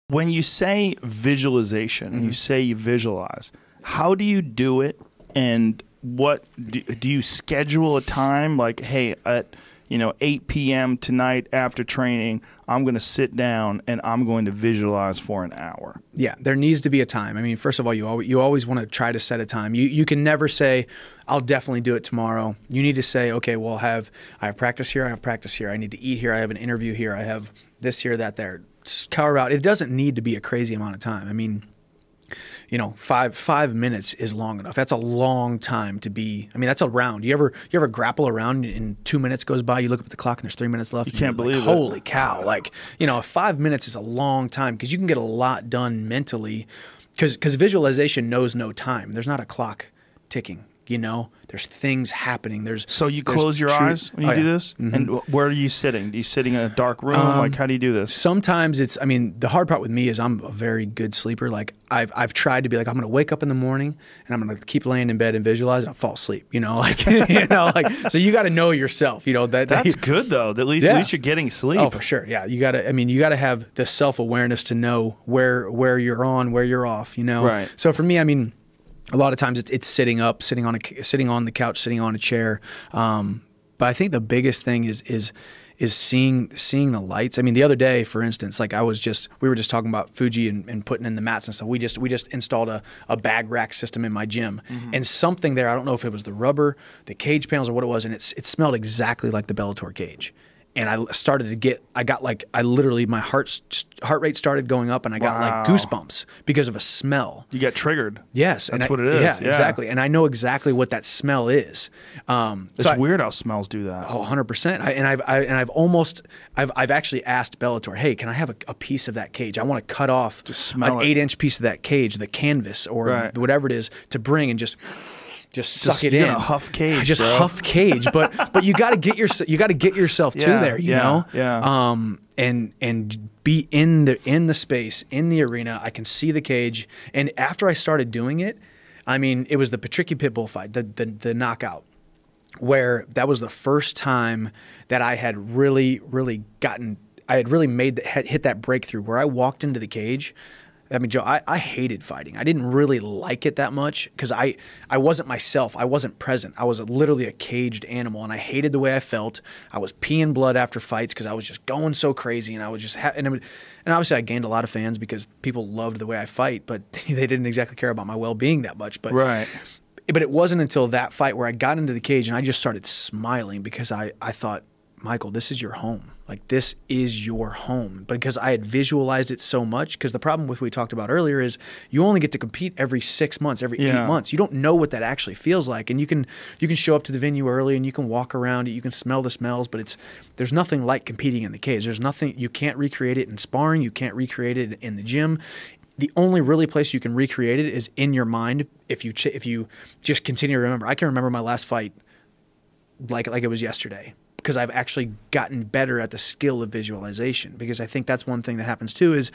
When you say visualization, you say you visualize, how do you do it? And what do you schedule a time like, hey, at 8 p.m. tonight after training, I'm going to sit down and I'm going to visualize for an hour? Yeah, there needs to be a time. I mean, first of all, you always want to try to set a time. You can never say, I'll definitely do it tomorrow. You need to say, okay, well, I have practice here, I have practice here, I need to eat here, I have an interview here, I have this here, that there. Just carve out. It doesn't need to be a crazy amount of time. I mean, 5 minutes is long enough. That's a long time to be. I mean, that's a round. You ever grapple around and 2 minutes goes by, you look up at the clock and there's 3 minutes left. You can't believe it. Holy cow. 5 minutes is a long time because you can get a lot done mentally because visualization knows no time. There's not a clock ticking. There's things happening. So you close your eyes when you do this? And where are you sitting? Are you sitting in a dark room? How do you do this? Sometimes the hard part with me is I'm a very good sleeper. Like I've tried to be like, I'm going to wake up in the morning and I'm going to keep laying in bed and visualize and I'll fall asleep, so you got to know yourself, That's good though. At least you're getting sleep. Oh, for sure. Yeah. You got to have the self-awareness to know where you're on, where you're off, Right. So for me, a lot of times it's sitting up, sitting on the couch, sitting on a chair. But I think the biggest thing is seeing the lights. The other day, for instance, like we were just talking about Fuji and putting in the mats and stuff. We just installed a bag rack system in my gym, and something there, I don't know if it was the rubber, the cage panels, or what it was, and it smelled exactly like the Bellator cage. And I literally, my heart rate started going up and I got like goosebumps because of a smell. You get triggered. Yes. That's what it is. Yeah, exactly. And I know exactly what that smell is. It's weird how smells do that. Oh, 100%. I've actually asked Bellator, hey, can I have a piece of that cage? I want to cut off just smell an 8-inch piece of that cage, the canvas or whatever it is, to bring and just suck it in. Huff cage, just bro. Huff cage, but you got to get yourself to there, you know. Yeah. And be in the space, in the arena. I can see the cage, and after I started doing it, it was the Patricky Pitbull fight, the knockout, where that was the first time that I had really hit that breakthrough where I walked into the cage. Joe, I hated fighting. I didn't really like it that much because I wasn't myself. I wasn't present. I was literally a caged animal, and I hated the way I felt. I was peeing blood after fights because I was just going so crazy, and I was just and obviously I gained a lot of fans because people loved the way I fight, but they didn't exactly care about my well-being that much. But But it wasn't until that fight where I got into the cage and I just started smiling because I thought, Michael, this is your home. Like, this is your home. Because I had visualized it so much, because the problem with what we talked about earlier is you only get to compete every 6 months, every 8 months. You don't know what that actually feels like. And you can show up to the venue early and you can walk around it, you can smell the smells, but there's nothing like competing in the cage. There's nothing, you can't recreate it in sparring, you can't recreate it in the gym. The only really place you can recreate it is in your mind if you just continue to remember. I can remember my last fight like it was yesterday, because I've actually gotten better at the skill of visualization. Because I think that's one thing that happens too is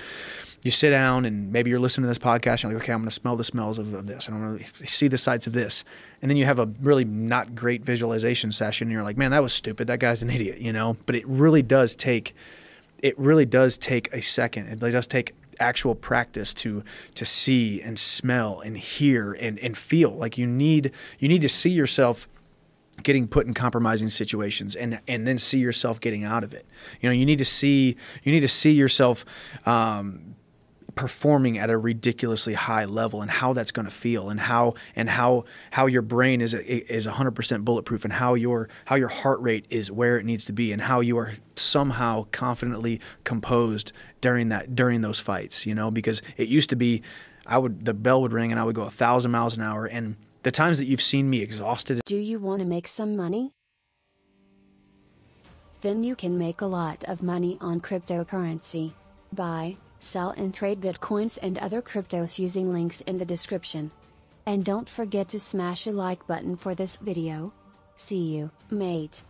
you sit down and maybe you're listening to this podcast and you're like, okay, I'm going to smell the smells of this, and I'm going to see the sights of this. And then you have a really not great visualization session and you're like, man, that was stupid. That guy's an idiot, you know? But it really does take a second. It really does take actual practice to see and smell and hear and feel. Like you need to see yourself getting put in compromising situations and then see yourself getting out of it. You know, you need to see yourself performing at a ridiculously high level, and how that's going to feel, and how your brain is 100% bulletproof, and how your heart rate is where it needs to be, and how you are somehow confidently composed during those fights, you know, because it used to be the bell would ring and I would go 1,000 miles an hour, and the times that you've seen me exhausted. Do you want to make some money? Then you can make a lot of money on cryptocurrency. Buy, sell and trade Bitcoins and other cryptos using links in the description. And don't forget to smash a like button for this video. See you, mate.